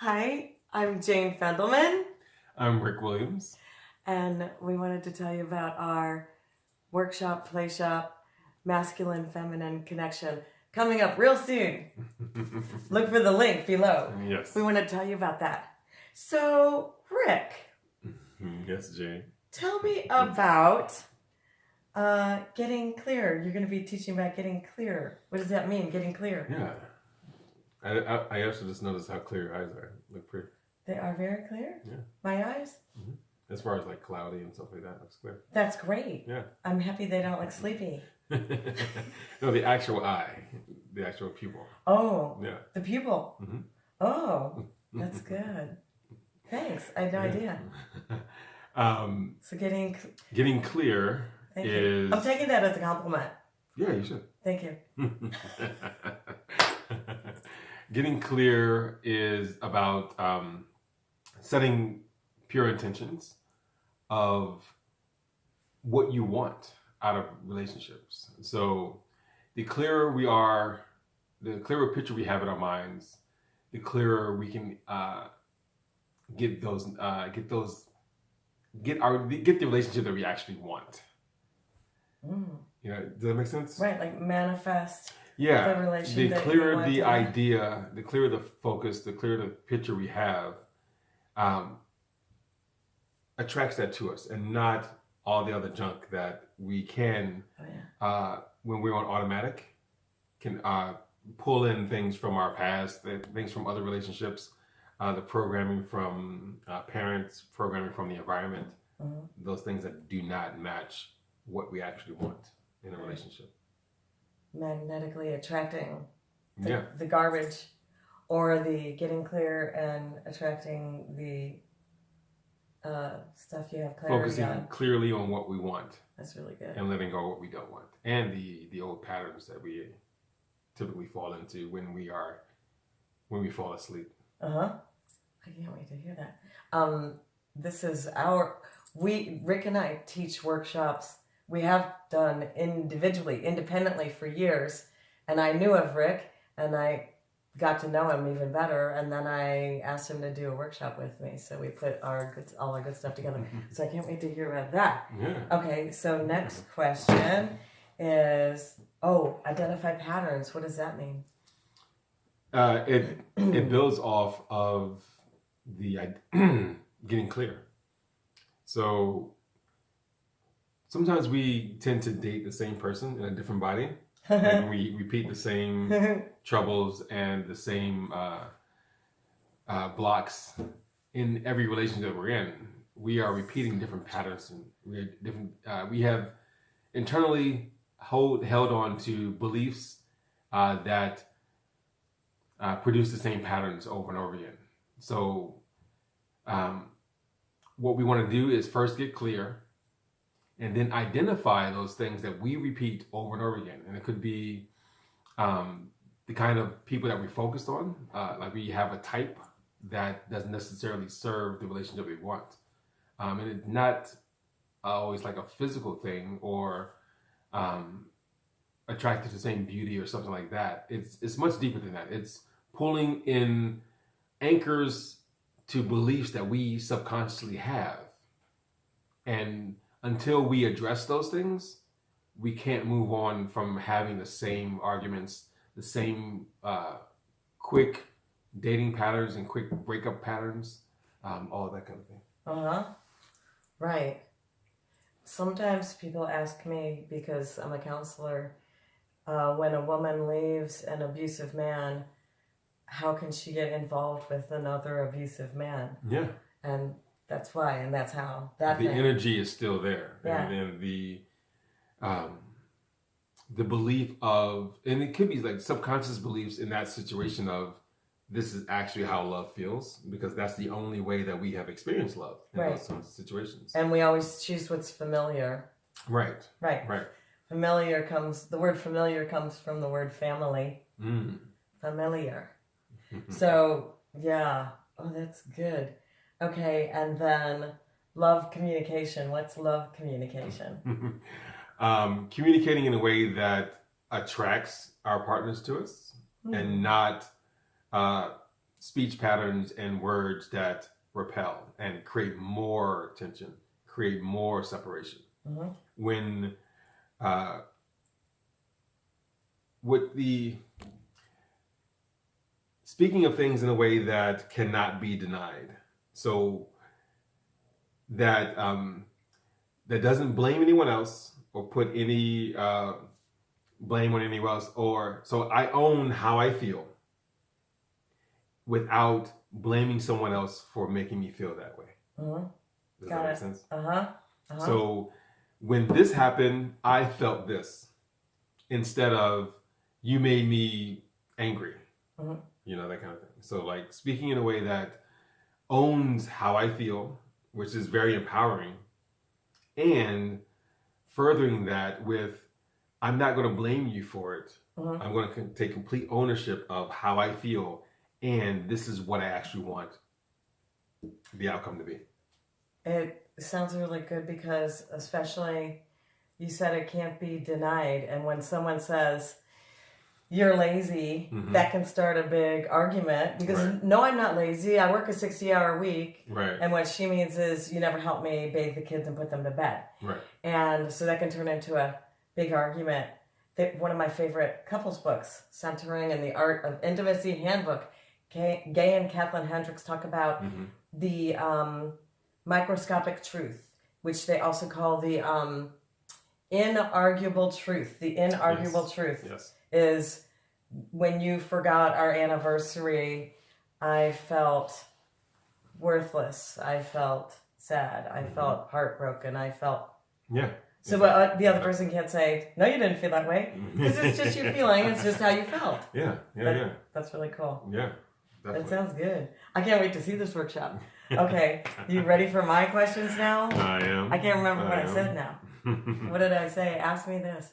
Hi, I'm Jane Fendelman, I'm Rick Williams. and we wanted to tell you about our workshop, play shop, masculine feminine connection coming up real soon. Look for the link below. Yes. We want to tell you about that. So, Rick, Yes, Jane. tell me about getting clear. You're going to be teaching about getting clear. What does that mean, getting clear? Yeah. I also just noticed how clear your eyes are. Look pretty. They are very clear? Yeah. My eyes? Mm-hmm. As far as like cloudy and stuff like that, looks clear. That's great. Yeah. I'm happy they don't look sleepy. No, the actual eye. The actual pupil. Oh. Yeah. The pupil. Mm-hmm. Oh, that's good. Thanks. I had no idea. So getting clear thank is... you. I'm taking that as a compliment. Yeah, you should. Thank you. Getting clear is about setting pure intentions of what you want out of relationships. So the clearer we are, the clearer picture we have in our minds, the clearer we can get the relationship that we actually want. You know, does that make sense? Right, like manifest. Yeah, the relation the clearer the idea, the clearer the focus, the clearer the picture we have, attracts that to us, and not all the other junk that we can, when we're on automatic, can pull in things from our past, things from other relationships, the programming from parents, programming from the environment, those things that do not match what we actually want in a relationship. Magnetically attracting the garbage, or the getting clear and attracting the stuff you have clarity focusing on. Clearly on what we want. That's really good. And letting go of what we don't want, and the old patterns that we typically fall into when we fall asleep. I can't wait to hear that. This is Rick and I teach workshops. We have done independently for years, and I knew of Rick, and I got to know him even better, and then I asked him to do a workshop with me, so we put all our good stuff together. So I can't wait to hear about that. Yeah. Okay, so next question is, identify patterns. What does that mean? It builds off of the getting clear. So sometimes we tend to date the same person in a different body, and we repeat the same troubles and the same blocks in every relationship that we're in. We are repeating different patterns, and we have internally held on to beliefs that produce the same patterns over and over again. So what we want to do is first get clear, and then identify those things that we repeat over and over again. And it could be the kind of people that we focused on. Like we have a type that doesn't necessarily serve the relationship we want. And it's not always like a physical thing or attracted to the same beauty or something like that. It's much deeper than that. It's pulling in anchors to beliefs that we subconsciously have. And until we address those things, we can't move on from having the same arguments, the same quick dating patterns and quick breakup patterns, all that kind of thing. Right. Sometimes people ask me, because I'm a counselor, when a woman leaves an abusive man, how can she get involved with another abusive man? Yeah. And that's why, and that's how. The energy is still there. Yeah. And the belief of, and it could be like subconscious beliefs in that situation of, this is actually how love feels, because that's the only way that we have experienced love in those sorts of situations. And we always choose what's familiar. Right. The word familiar comes from the word family. Familiar. So, yeah. Oh, that's good. Okay, and then love communication. What's love communication? Communicating in a way that attracts our partners to us, and not speech patterns and words that repel and create more tension, create more separation. Mm-hmm. When with the speaking of things in a way that cannot be denied, so that that doesn't blame anyone else or put any blame on anyone else, or so I own how I feel without blaming someone else for making me feel that way. Mm-hmm. Does that make sense? Uh-huh. So when this happened, I felt this instead of you made me angry. Mm-hmm. You know, that kind of thing. So like speaking in a way that owns how I feel, which is very empowering, and furthering that with, I'm not going to blame you for it. Mm-hmm. I'm going to take complete ownership of how I feel, and this is what I actually want the outcome to be. It sounds really good because especially you said it can't be denied. And when someone says, you're lazy, Mm-hmm. that can start a big argument because Right. no, I'm not lazy. I work a 60-hour week. Right. And what she means is you never help me bathe the kids and put them to bed. Right. And so that can turn into a big argument. One of my favorite couples books, Centering and the Art of Intimacy Handbook, Gay and Kathleen Hendricks talk about Mm-hmm. the microscopic truth, which they also call the inarguable truth. The inarguable Yes. truth Yes. is when you forgot our anniversary, I felt worthless. I felt sad. I Mm-hmm. felt heartbroken. I felt... Yeah. So the other person can't say, no, you didn't feel that way. Because it's just your feeling. It's just how you felt. Yeah. Yeah. That's really cool. Yeah. That sounds good. I can't wait to see this workshop. Okay, you ready for my questions now? I am. I can't remember what I said now. What did I say? Ask me this.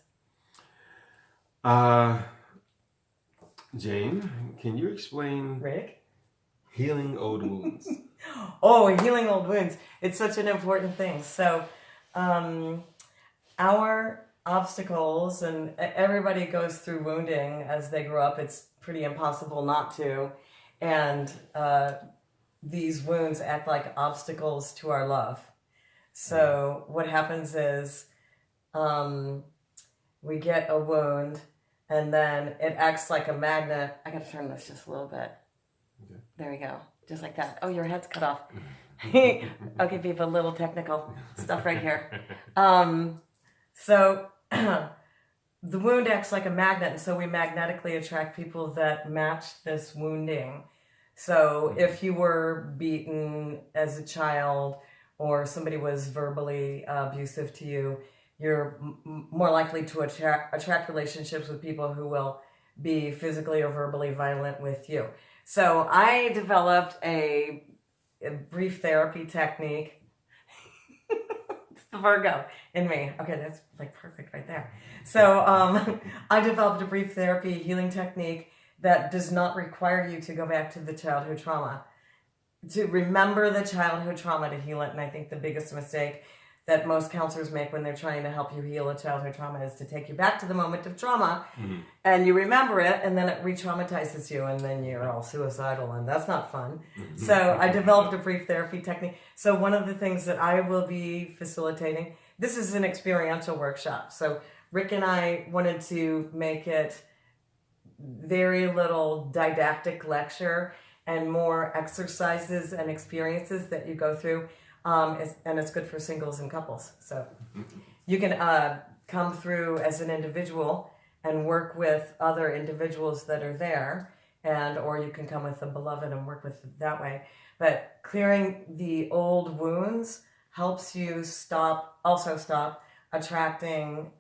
Jane, can you explain Rick? healing old wounds? Oh, healing old wounds. It's such an important thing. So, our obstacles, and everybody goes through wounding as they grow up. It's pretty impossible not to. And these wounds act like obstacles to our love. So what happens is we get a wound, and then it acts like a magnet. I got to turn this just a little bit. Okay. There we go. Just like that. Oh, your head's cut off. Okay, people, a little technical stuff right here. So the wound acts like a magnet, and so we magnetically attract people that match this wounding. So if you were beaten as a child or somebody was verbally abusive to you, you're more likely to attract relationships with people who will be physically or verbally violent with you. So I developed a brief therapy technique. It's the Virgo in me. Okay, that's like perfect right there. So I developed a brief therapy healing technique that does not require you to go back to the childhood trauma, to remember the childhood trauma to heal it. And I think the biggest mistake that most counselors make when they're trying to help you heal a childhood trauma is to take you back to the moment of trauma, Mm-hmm. and you remember it, and then it re-traumatizes you, and then you're all suicidal, and that's not fun. Mm-hmm. So I developed a brief therapy technique. So one of the things that I will be facilitating, this is an experiential workshop. So Rick and I wanted to make it very little didactic lecture and more exercises and experiences that you go through. And it's good for singles and couples. So you can come through as an individual and work with other individuals that are there, or you can come with a beloved and work with it that way. But clearing the old wounds helps you stop attracting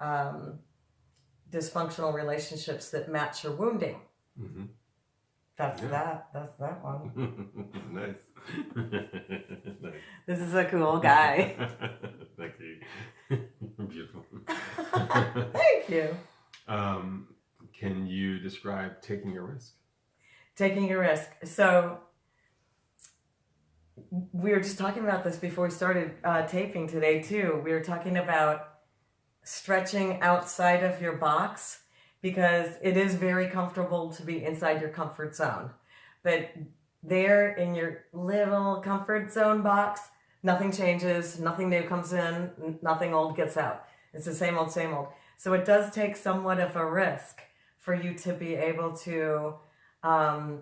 dysfunctional relationships that match your wounding. Mm-hmm. That's that one. Nice. Nice. This is a cool guy. Thank you. Beautiful. Thank you. Can you describe taking a risk? Taking a risk. So we were just talking about this before we started taping today too. We were talking about stretching outside of your box, because it is very comfortable to be inside your comfort zone. But there in your little comfort zone box. Nothing changes, nothing new comes in, nothing old gets out. It's the same old, same old. So it does take somewhat of a risk for you to be able to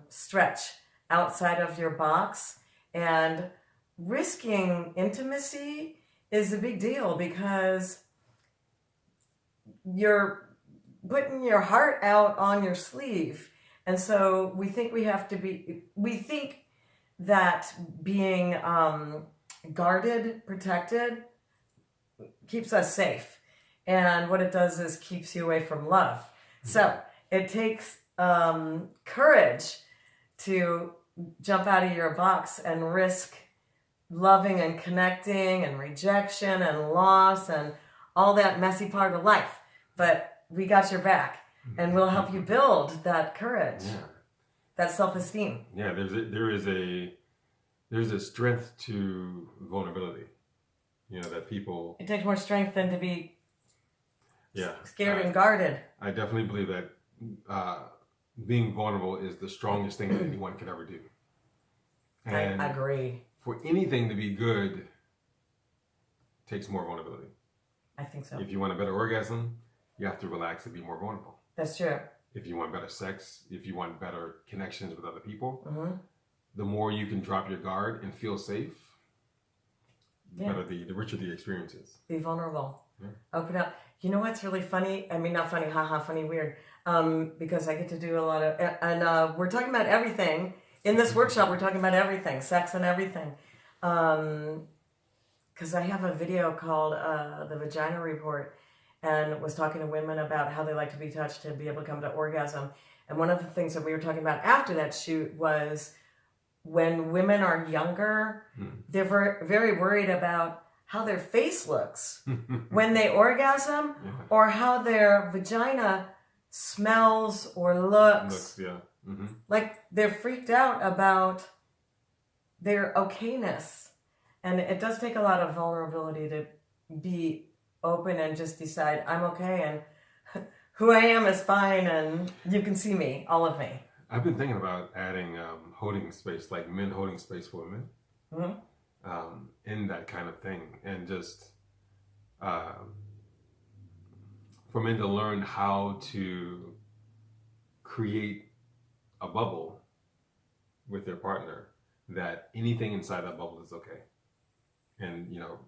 stretch outside of your box. And risking intimacy is a big deal because you're putting your heart out on your sleeve. And so we think that being guarded, protected, keeps us safe. And what it does is keeps you away from love. So it takes courage to jump out of your box and risk loving and connecting and rejection and loss and all that messy part of life. But we got your back, and we'll help you build that courage, that self-esteem. Yeah, there's a strength to vulnerability. You know, that people... It takes more strength than to be Yeah, scared and guarded. I definitely believe that being vulnerable is the strongest thing that anyone can ever do. And I agree. For anything to be good, takes more vulnerability. I think so. If you want a better orgasm, you have to relax and be more vulnerable. That's true. If you want better sex, if you want better connections with other people, Mm-hmm. the more you can drop your guard and feel safe, the better the richer the experience is. Be vulnerable. Yeah. Open up. You know what's really funny? I mean, not funny, haha, funny, weird. Because I get to do a lot of, and we're talking about everything. In this workshop, we're talking about everything, sex and everything. Because I have a video called The Vagina Report, and was talking to women about how they like to be touched to be able to come to orgasm. And one of the things that we were talking about after that shoot was when women are younger, they're very worried about how their face looks when they orgasm, or how their vagina smells or looks. Like they're freaked out about their okayness. And it does take a lot of vulnerability to be open and just decide, I'm okay and who I am is fine and you can see me, all of me. I've been thinking about adding holding space, like men holding space for women, in that kind of thing. And just for men to learn how to create a bubble with their partner, that anything inside that bubble is okay. And, you know,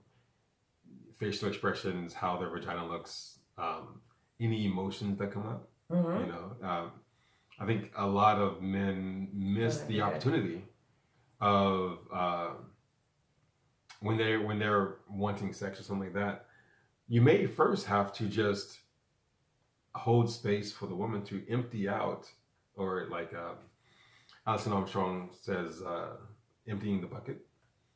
facial expressions, how their vagina looks, any emotions that come up, you know. I think a lot of men miss the opportunity of when they're wanting sex or something like that. You may first have to just hold space for the woman to empty out, or like Alison Armstrong says, emptying the bucket.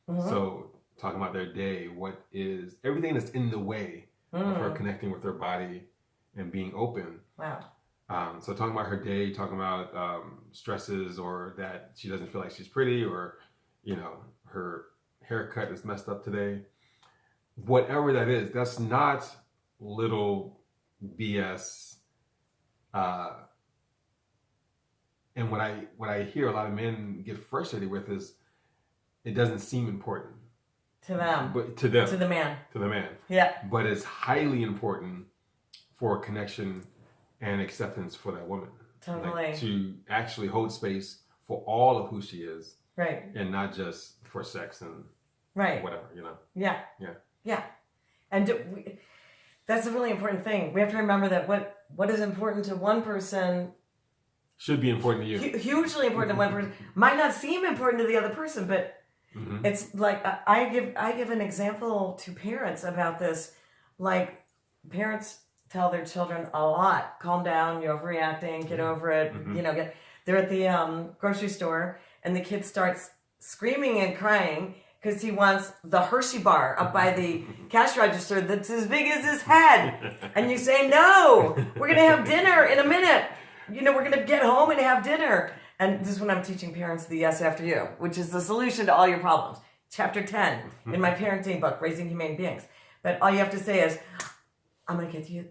So talking about their day, what is everything that's in the way of her connecting with her body and being open. Wow. So talking about her day, talking about stresses, or that she doesn't feel like she's pretty, or, you know, her haircut is messed up today. Whatever that is, that's not little BS. And what I hear a lot of men get frustrated with is it doesn't seem important. To them. But to them. To the man. To the man. Yeah. But it's highly important for connection and acceptance for that woman. Totally. Like, to actually hold space for all of who she is. Right. And not just for sex and whatever, you know. Yeah. Yeah. Yeah. And that's a really important thing. We have to remember that what is important to one person should be important to you. Hugely important to one person. Might not seem important to the other person, but it's like I give an example to parents about this. Like, parents tell their children a lot, calm down, you're overreacting, get over it. You know, they're at the grocery store and the kid starts screaming and crying because he wants the Hershey bar up by the cash register that's as big as his head. And you say, no, we're going to have dinner in a minute. You know, we're going to get home and have dinner. And this is when I'm teaching parents the yes after you, which is the solution to all your problems. Chapter 10 in my parenting book, Raising Humane Beings. But all you have to say is, I'm going to get you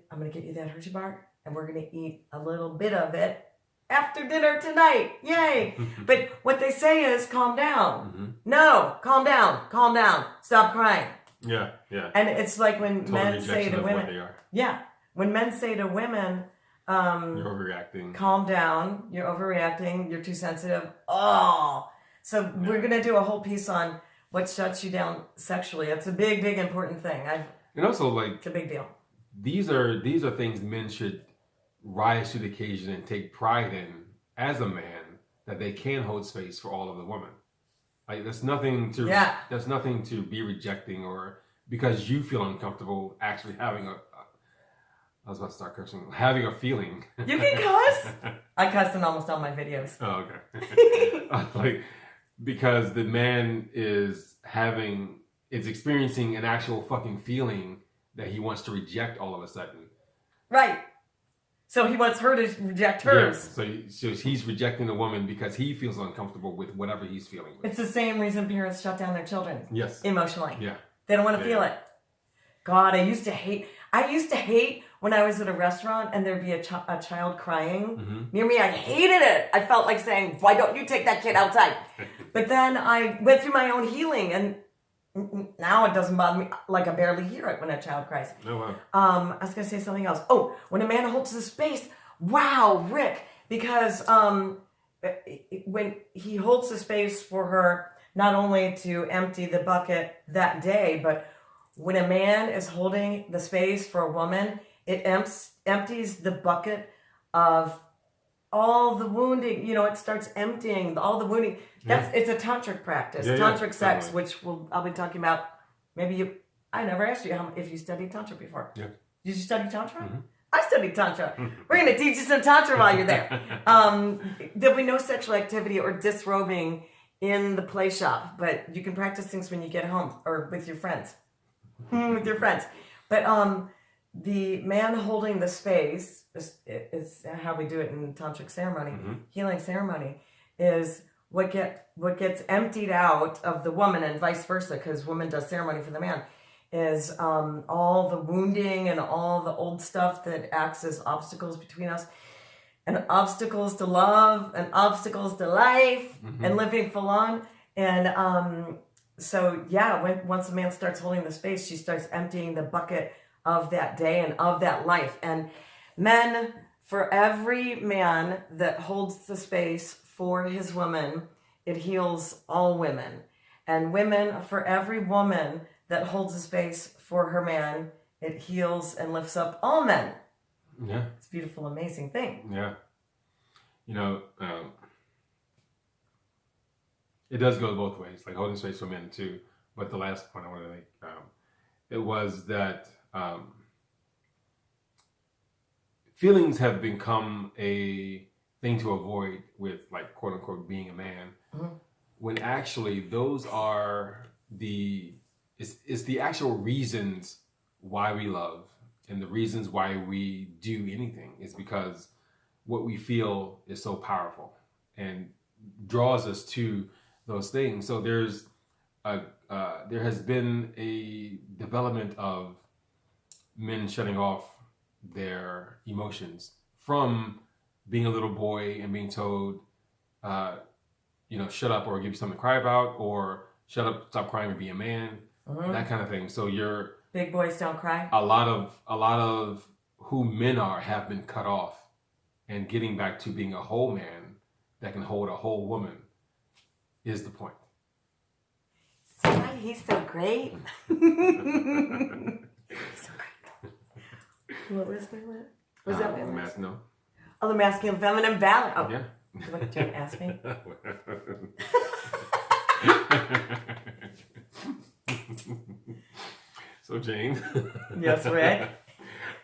that Hershey bar, and we're going to eat a little bit of it, after dinner tonight. Yay. But what they say is calm down. No, calm down. Calm down. Stop crying. Yeah. And it's like when Total men say rejection to of what women. they are. Yeah. When men say to women, You're overreacting. calm down. You're overreacting. You're too sensitive. Oh. So we're going to do a whole piece on what shuts you down sexually. It's a big, big important thing. And also, like, it's a big deal. These are things men should rise to the occasion and take pride in as a man, that they can hold space for all of the women. Like, that's nothing to be rejecting, or because you feel uncomfortable actually having I was about to start cursing. Having a feeling. You can cuss? I cuss in almost all my videos. Oh, okay. Like, because the man is experiencing an actual fucking feeling that he wants to reject all of a sudden. Right. So he wants her to reject hers. Yeah. So he's rejecting the woman because he feels uncomfortable with whatever he's feeling with. It's the same reason parents shut down their children. Yes. Emotionally. Yeah. They don't want to feel it. God, I used to hate when I was at a restaurant and there'd be a child crying near me. I hated it. I felt like saying, why don't you take that kid outside? But then I went through my own healing, and now it doesn't bother me. Like, I barely hear it when a child cries. Oh, wow. I was going to say something else. Oh, when a man holds the space. Wow, Rick. Because when he holds the space for her, not only to empty the bucket that day, but when a man is holding the space for a woman, it empties the bucket of all the wounding. You know, it starts emptying all the wounding. It's a tantric practice, tantric sex, which I'll be talking about. I never asked you if you studied tantra before. Yeah. Did you study tantra? I studied tantra. We're going to teach you some tantra while you're there. There'll be no sexual activity or disrobing in the play shop, but you can practice things when you get home or with your friends. But the man holding the space is how we do it in tantric ceremony, healing ceremony, is what gets emptied out of the woman, and vice versa, because woman does ceremony for the man, is all the wounding and all the old stuff that acts as obstacles between us, and obstacles to love and obstacles to life and living full on. And so once a man starts holding the space, she starts emptying the bucket of that day and of that life. And men, for every man that holds the space for his woman, it heals all women. And women, for every woman that holds the space for her man, it heals and lifts up all men. Yeah. It's a beautiful, amazing thing. Yeah. You know, it does go both ways, like holding space for men too. But the last point I wanted to make, it was that feelings have become a thing to avoid with, like, quote unquote, being a man, when actually those are it's the actual reasons why we love, and the reasons why we do anything is because what we feel is so powerful and draws us to those things. So there has been a development of men shutting off their emotions from being a little boy and being told, shut up or give you something to cry about, or shut up, stop crying and be a man, that kind of thing. So big boys don't cry. A lot of who men are have been cut off, and getting back to being a whole man that can hold a whole woman is the point. See why he's so great? So great. What was my word? Was that my word? No. Oh, the masculine feminine balance. Oh, yeah. Do you want to ask me? So, Jane. Yes, Rick.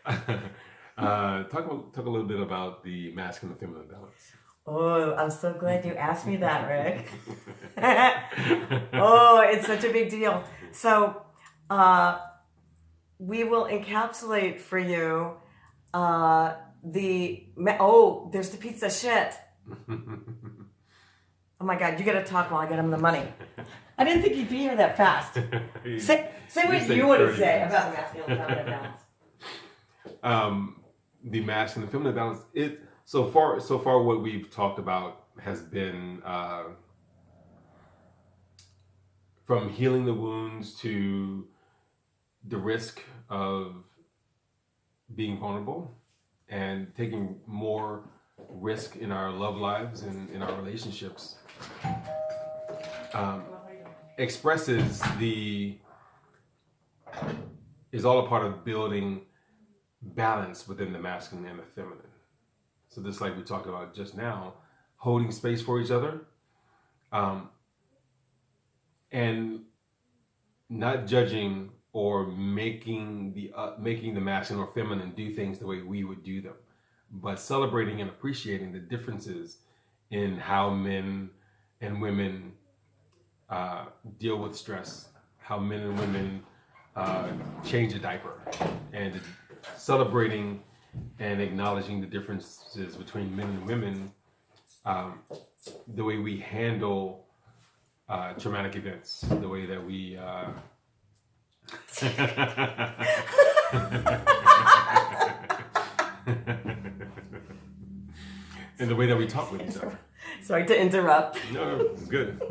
Talk a little bit about the masculine and feminine balance. Oh, I'm so glad you asked me that, Rick. Oh, it's such a big deal. So, we will encapsulate for you there's the pizza shit. Oh my God, you gotta talk while I get him the money. I didn't think you'd be here that fast. Say what you want to say about masculine and feminine balance. The masculine and feminine balance. So far, what we've talked about has been from healing the wounds to the risk of being vulnerable and taking more risk in our love lives and in our relationships. Expresses is all a part of building balance within the masculine and the feminine. So just like we talked about just now, holding space for each other, and not judging or making the masculine or feminine do things the way we would do them, but celebrating and appreciating the differences in how men and women deal with stress, how men and women change a diaper, and celebrating and acknowledging the differences between men and women, the way we handle traumatic events, the way that we and the way that we talk with each other. Sorry to interrupt. No, it's good.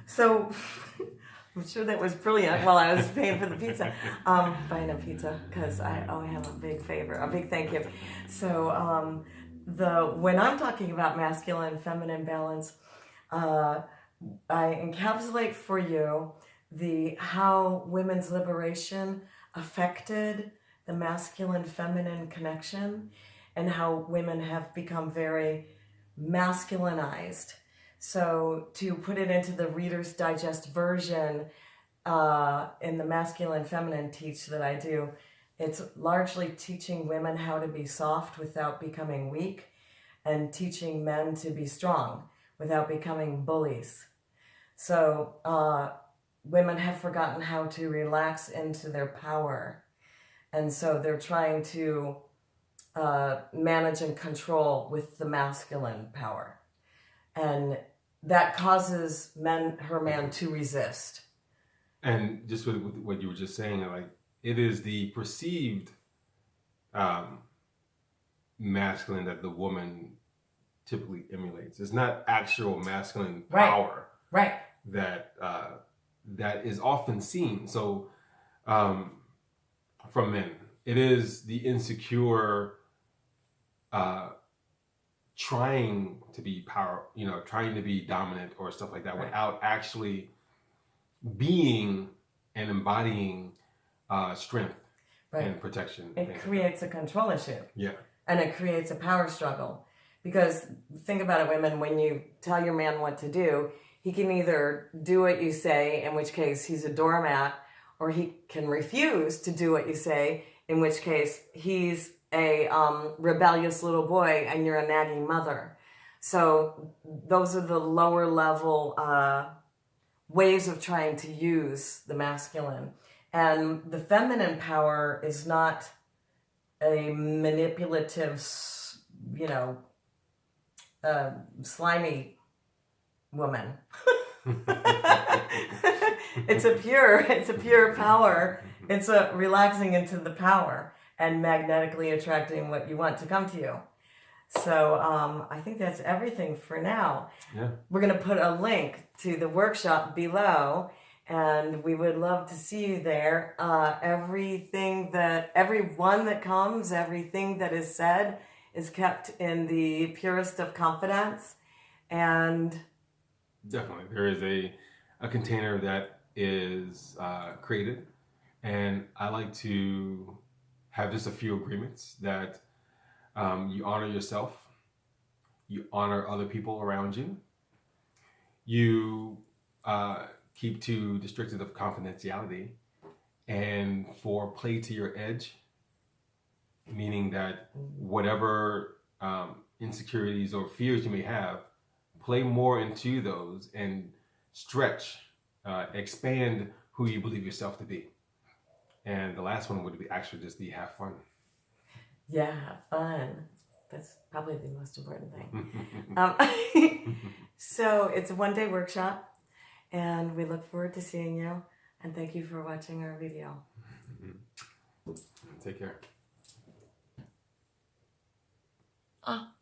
So I'm sure that was brilliant while I was paying for the pizza. Buying a pizza, because I have a big thank you. So when I'm talking about masculine and feminine balance, I encapsulate for you how women's liberation affected the masculine feminine connection, and how women have become very masculinized. So to put it into the Reader's Digest version, in the masculine feminine teach that I do, it's largely teaching women how to be soft without becoming weak, and teaching men to be strong without becoming bullies. So women have forgotten how to relax into their power. And so they're trying to manage and control with the masculine power. And that causes her man to resist. And just with what you were just saying, like, it is the perceived masculine that the woman typically emulates. It's not actual masculine power, right? That is often seen. So from men, it is the insecure trying to be trying to be dominant or stuff like that, without actually being and embodying strength and protection. It creates a control issue. Yeah. And it creates a power struggle. Because think about it, women, when you tell your man what to do, he can either do what you say, in which case he's a doormat, or he can refuse to do what you say, in which case he's a rebellious little boy and you're a nagging mother. So those are the lower level ways of trying to use the masculine. And the feminine power is not a manipulative, slimy woman. It's a pure power. It's a relaxing into the power and magnetically attracting what you want to come to you. So I think that's everything for now. Yeah. We're going to put a link to the workshop below, and we would love to see you there. Everyone that comes, everything that is said is kept in the purest of confidence. And definitely, there is a container that is created, and I like to have just a few agreements that you honor yourself, you honor other people around you, you keep to the strictures of confidentiality, and for play to your edge, meaning that whatever insecurities or fears you may have, play more into those and stretch, expand who you believe yourself to be. And the last one would be actually just have fun. Yeah, have fun. That's probably the most important thing. So it's a one-day workshop, and we look forward to seeing you. And thank you for watching our video. Take care. Ah.